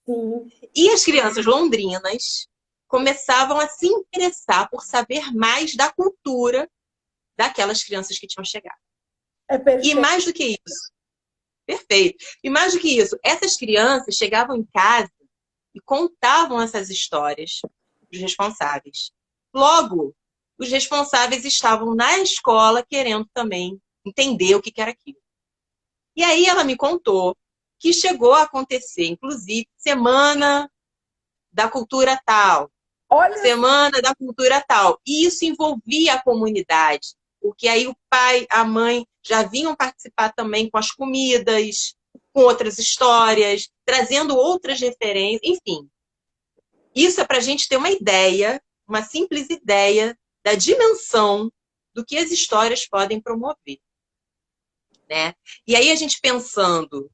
S1: Sim.
S3: E as crianças londrinas começavam a se interessar por saber mais da cultura daquelas crianças que tinham chegado. E mais do que isso, perfeito. E mais do que isso, essas crianças chegavam em casa e contavam essas histórias dos responsáveis. Logo, os responsáveis estavam na escola querendo também entender o que era aquilo. E aí ela me contou que chegou a acontecer, inclusive, semana da cultura tal, semana da cultura tal. E isso envolvia a comunidade, porque aí o pai, a mãe já vinham participar também com as comidas, com outras histórias, trazendo outras referências, enfim. Isso é para a gente ter uma ideia, uma simples ideia da dimensão do que as histórias podem promover, né? E aí a gente pensando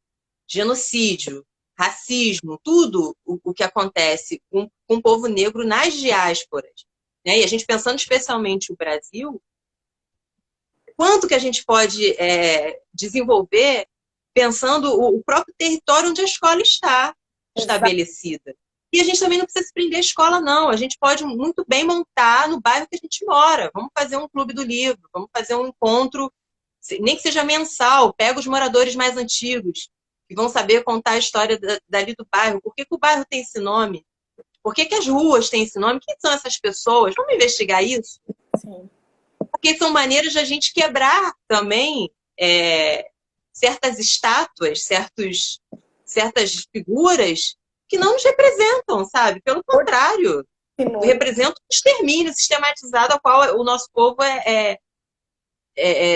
S3: genocídio, racismo, tudo o que acontece com o povo negro nas diásporas, né? E a gente pensando especialmente o Brasil, quanto que a gente pode desenvolver pensando o próprio território onde a escola está estabelecida. E a gente também não precisa se prender à escola, não. A gente pode muito bem montar no bairro que a gente mora. Vamos fazer um clube do livro, vamos fazer um encontro, nem que seja mensal, pega os moradores mais antigos, que vão saber contar a história dali do bairro. Por que o bairro tem esse nome? Por que as ruas têm esse nome? Quem são essas pessoas? Vamos investigar isso?
S1: Sim.
S3: Porque são maneiras de a gente quebrar também certas estátuas, certas figuras que não nos representam, sabe? Pelo contrário, representam um extermínio sistematizado ao qual o nosso povo é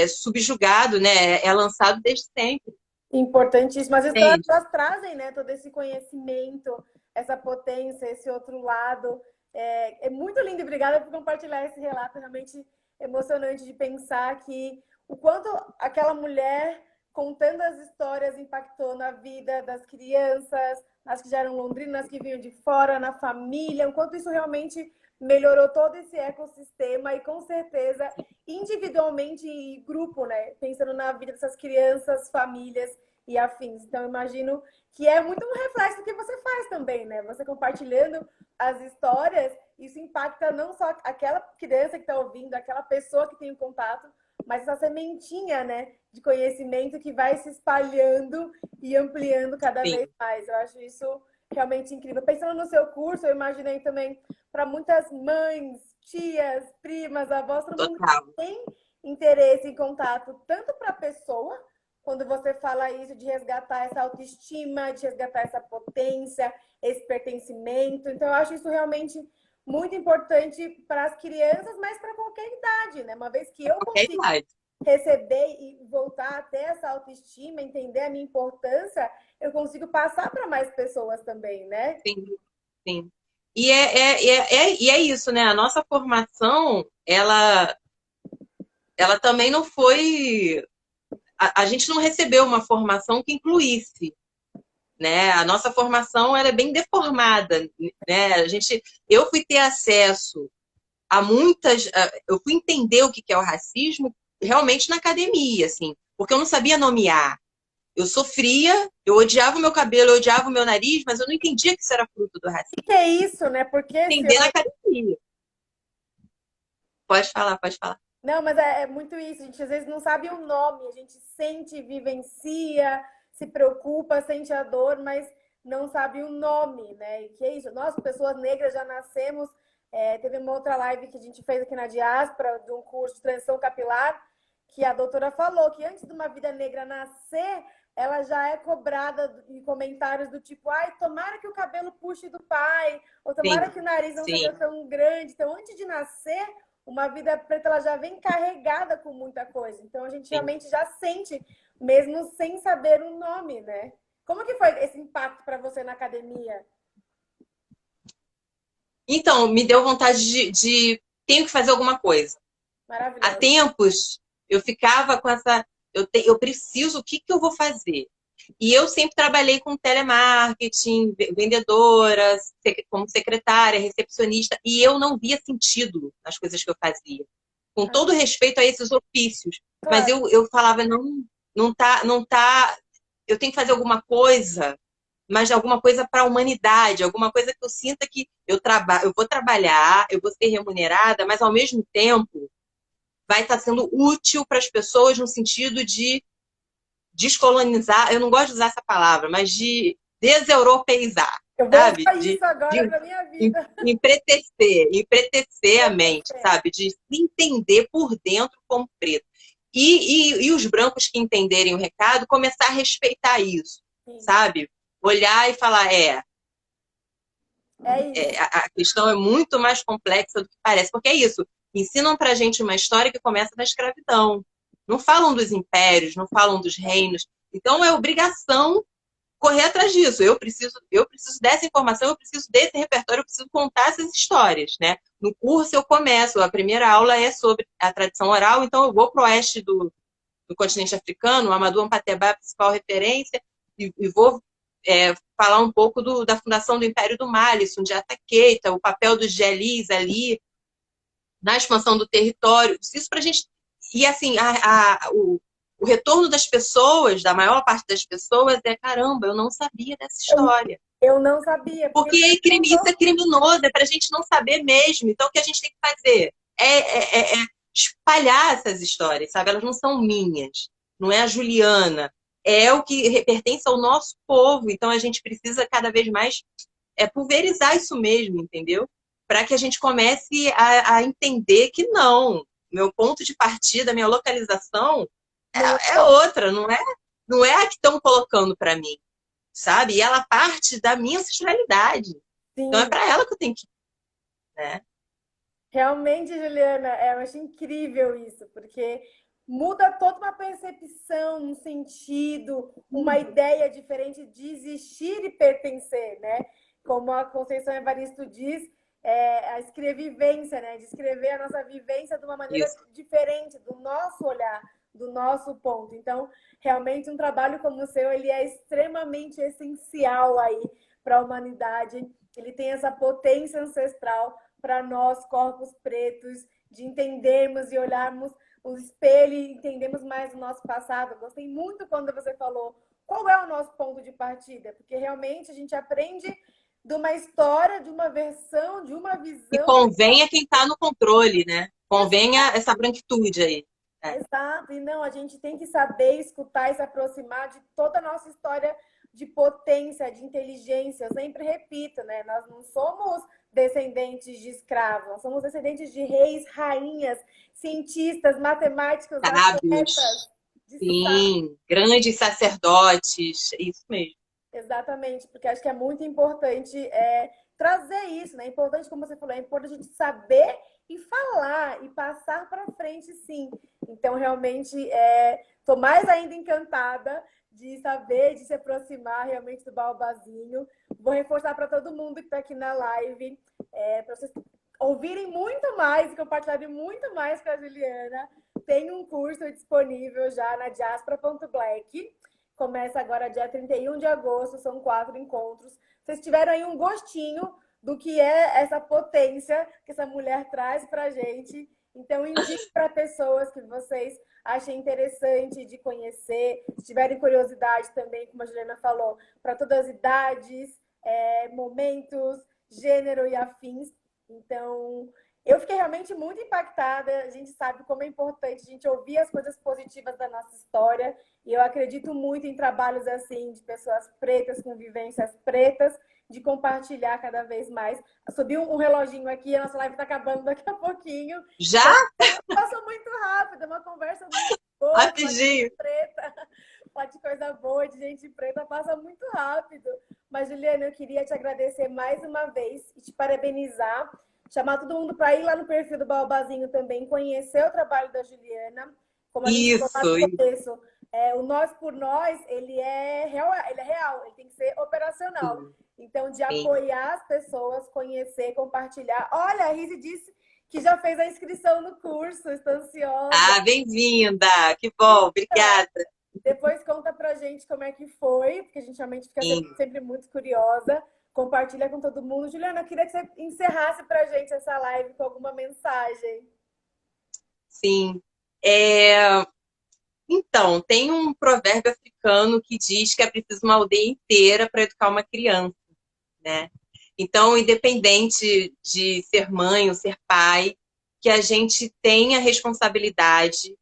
S3: subjugado, né? É lançado desde sempre.
S1: Importantíssimo. As histórias elas trazem, né, todo esse conhecimento, essa potência, esse outro lado. É muito lindo. Obrigada por compartilhar esse relato, realmente emocionante de pensar que o quanto aquela mulher contando as histórias impactou na vida das crianças, as que já eram londrinas, que vinham de fora, na família, o quanto isso realmente melhorou todo esse ecossistema e, com certeza, individualmente e grupo, né? Pensando na vida dessas crianças, famílias e afins. Então, imagino que é muito um reflexo do que você faz também, né? Você compartilhando as histórias, isso impacta não só aquela criança que está ouvindo, aquela pessoa que tem o contato, mas essa sementinha, né, de conhecimento que vai se espalhando e ampliando cada vez mais. Eu acho isso realmente incrível. Pensando no seu curso, eu imaginei também para muitas mães, tias, primas, avós, todo mundo que tem interesse em contato, tanto para a pessoa, quando você fala isso, de resgatar essa autoestima, de resgatar essa potência, esse pertencimento. Então, eu acho isso realmente muito importante para as crianças, mas para qualquer idade, né? Uma vez que eu consigo receber e voltar a ter essa autoestima, entender a minha importância, eu consigo passar para mais pessoas também, né?
S3: Sim, sim. E é isso, né? A nossa formação, ela também não foi... A gente não recebeu uma formação que incluísse, né? A nossa formação ela é bem deformada, né? Eu fui ter acesso a muitas... Eu fui entender o que é o racismo realmente na academia, assim, porque eu não sabia nomear. Eu sofria, eu odiava o meu cabelo, eu odiava o meu nariz, mas eu não entendia que isso era fruto do racismo.
S1: O que é isso, né? Porque
S3: entender na academia. Pode falar, pode falar.
S1: Não, mas é muito isso. A gente às vezes não sabe o nome, a gente sente, vivencia, se preocupa, sente a dor, mas não sabe o nome, né? E que é isso? Nós, pessoas negras, já nascemos Teve uma outra live que a gente fez aqui na Diáspora, de um curso de transição capilar, que a doutora falou que antes de uma vida negra nascer, ela já é cobrada em comentários do tipo, ai, tomara que o cabelo puxe do pai, ou tomara
S3: Sim,
S1: que o nariz não
S3: sim,
S1: seja tão grande. Então, antes de nascer, uma vida preta ela já vem carregada com muita coisa. Então, a gente
S3: sim.
S1: realmente já sente, mesmo sem saber o nome, né? Como que foi esse impacto para você na academia?
S3: Então, me deu vontade tenho que fazer alguma coisa. Há
S1: Maravilhosa.
S3: tempos eu ficava com essa. Eu preciso, o que, que eu vou fazer? E eu sempre trabalhei com telemarketing, vendedora, como secretária, recepcionista, e eu não via sentido nas coisas que eu fazia. Com
S1: Ah,
S3: todo respeito a esses ofícios. Mas
S1: claro.
S3: eu falava, não, não tá. Eu tenho que fazer alguma coisa, mas alguma coisa para a humanidade, alguma coisa que eu sinta que eu vou trabalhar, eu vou ser remunerada, mas ao mesmo tempo vai estar sendo útil para as pessoas no sentido de descolonizar, eu não gosto de usar essa palavra, mas de deseuropeizar,
S1: Eu vou
S3: sabe?
S1: usar isso agora para minha vida.
S3: Empretecer a mente, sabe? De se entender por dentro como preto. E os brancos que entenderem o recado, começar a respeitar isso,
S1: Sim,
S3: sabe? Olhar e falar,
S1: é isso.
S3: a questão é muito mais complexa do que parece, porque é isso, ensinam pra gente uma história que começa na escravidão. Não falam dos impérios, não falam dos reinos. Então é obrigação correr atrás disso. Eu preciso dessa informação, eu preciso desse repertório, eu preciso contar essas histórias, né? No curso eu começo, a primeira aula é sobre a tradição oral, então eu vou para o oeste do continente africano, o Amadou Ampatebá é a principal referência, e vou falar um pouco da fundação do Império do Mali, Sundiata Keita, o papel dos gelis ali na expansão do território. Isso para a gente. E assim, o retorno das pessoas, da maior parte das pessoas, é caramba, eu não sabia dessa
S1: Eu,
S3: história.
S1: eu não sabia, porque
S3: Porque
S1: você
S3: isso é
S1: contou.
S3: criminoso, é para a gente não saber mesmo. Então, o que a gente tem que fazer é espalhar essas histórias, sabe? Elas não são minhas, não é a Juliana, é o que pertence ao nosso povo. Então, a gente precisa cada vez mais pulverizar isso mesmo, entendeu? Para que a gente comece a entender que não, meu ponto de partida, minha localização
S1: Não
S3: é outra, não é a que estão colocando para mim, sabe? E ela parte da minha ancestralidade. Então é
S1: sim.
S3: para ela que eu tenho que ir, né?
S1: Realmente, Juliana, eu acho incrível isso, porque muda toda uma percepção, um sentido, uma ideia diferente de existir e pertencer, né? Como a Conceição Evaristo diz, a escrevivência, né? Descrever a nossa vivência de uma maneira
S3: Isso.
S1: diferente, do nosso olhar, do nosso ponto. Então, realmente, um trabalho como o seu, ele é extremamente essencial aí para a humanidade. Ele tem essa potência ancestral para nós, corpos pretos, de entendermos e olharmos o espelho e entendermos mais o nosso passado. Eu gostei muito quando você falou qual é o nosso ponto de partida, porque realmente a gente aprende de uma história, de uma versão, de uma
S3: E
S1: visão.
S3: convém a quem está no controle, né? Convenha essa branquitude aí. É.
S1: Exato, e não, a gente tem que saber escutar e se aproximar de toda a nossa história de potência, de inteligência. Eu sempre repito, né? Nós não somos descendentes de escravos, nós somos descendentes de reis, rainhas, cientistas, matemáticos,
S3: Sábios,
S1: atletas, de
S3: sim, grandes sacerdotes, isso mesmo.
S1: exatamente, porque acho que é muito importante trazer isso, né? É importante, como você falou, é importante a gente saber e falar e passar para frente, sim. Então, realmente, estou mais ainda encantada de saber, de se aproximar realmente do Baobazinho. Vou reforçar para todo mundo que está aqui na live, para vocês ouvirem muito mais e compartilharem muito mais com a Juliana. Tem um curso disponível já na diaspora.black. Começa agora dia 31 de agosto, são 4 encontros. Vocês tiveram aí um gostinho do que é essa potência que essa mulher traz pra gente. Então, indique para pessoas que vocês achem interessante de conhecer. Se tiverem curiosidade também, como a Juliana falou, para todas as idades, momentos, gênero e afins. Então, eu fiquei realmente muito impactada. A gente sabe como é importante a gente ouvir as coisas positivas da nossa história. E eu acredito muito em trabalhos assim, de pessoas pretas, com vivências pretas, de compartilhar cada vez mais. Subiu um reloginho aqui, a nossa live está acabando daqui a pouquinho.
S3: Já?
S1: Passou muito rápido, uma conversa muito boa,
S3: Rapidinho.
S1: preta, falar de coisa boa, de gente preta, passa muito rápido. Mas, Juliana, eu queria te agradecer mais uma vez e te parabenizar, chamar todo mundo para ir lá no perfil do Baobazinho também, conhecer o trabalho da Juliana. Como a gente falou no começo, o Nós por Nós, ele é real, ele tem que ser operacional. Então, de apoiar as pessoas, conhecer, compartilhar. Olha, a Rizzi disse que já fez a inscrição no curso, estou ansiosa.
S3: Ah, bem-vinda! Que bom, obrigada.
S1: Depois conta pra gente como é que foi, porque a gente realmente fica sempre muito curiosa. Compartilha com todo mundo. Juliana, eu queria que você encerrasse pra gente essa live com alguma mensagem.
S3: Sim. Então, tem um provérbio africano que diz que é preciso uma aldeia inteira para educar uma criança, né? Então, independente de ser mãe ou ser pai, que a gente tenha responsabilidade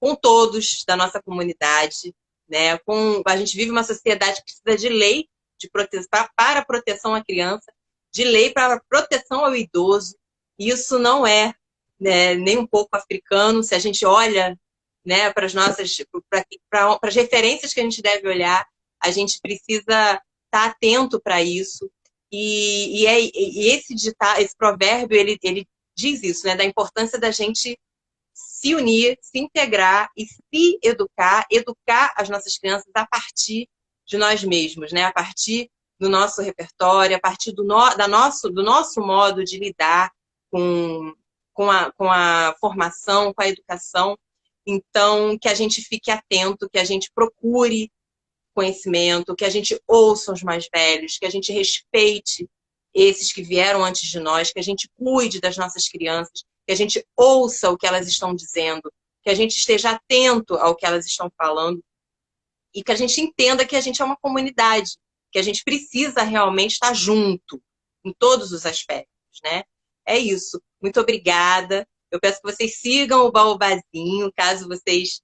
S3: com todos da nossa comunidade, né? A gente vive uma sociedade que precisa de lei para proteção à criança, de lei para proteção ao idoso. Isso não é, né, nem um pouco africano. Se a gente olha, né, para as referências que a gente deve olhar, a gente precisa estar atento para isso. E esse provérbio, ele diz isso, né, da importância da gente se unir, se integrar e se educar as nossas crianças a partir de nós mesmos, né? A partir do nosso repertório, a partir do nosso modo de lidar com a formação, com a educação. Então, que a gente fique atento, que a gente procure conhecimento, que a gente ouça os mais velhos, que a gente respeite esses que vieram antes de nós, que a gente cuide das nossas crianças, que a gente ouça o que elas estão dizendo, que a gente esteja atento ao que elas estão falando e que a gente entenda que a gente é uma comunidade, que a gente precisa realmente estar junto em todos os aspectos, né? É isso. Muito obrigada. Eu peço que vocês sigam o Baobazinho, caso vocês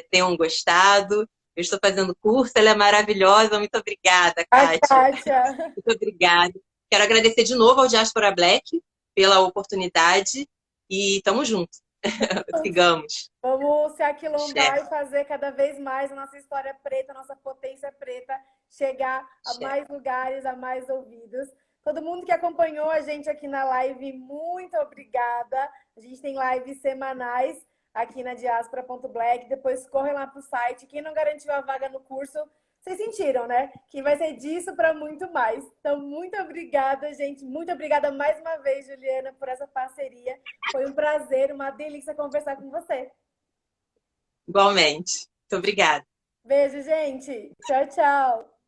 S3: tenham gostado. Eu estou fazendo curso, ela é maravilhosa. Muito obrigada, Kátia. Muito obrigada. Quero agradecer de novo ao Diaspora Black pela oportunidade e tamo junto. Sigamos.
S1: Vamos se aquilombar e fazer cada vez mais a nossa história preta, a nossa potência preta chegar a mais lugares, a mais ouvidos. Todo mundo que acompanhou a gente aqui na live, muito obrigada. A gente tem lives semanais aqui na diaspora.black. Depois corre lá pro site. Quem não garantiu a vaga no curso, vocês sentiram, né? Que vai ser disso para muito mais. Então, muito obrigada, gente. Muito obrigada mais uma vez, Juliana, por essa parceria. Foi um prazer, uma delícia conversar com você.
S3: Igualmente. Muito obrigada.
S1: Beijo, gente. Tchau, tchau.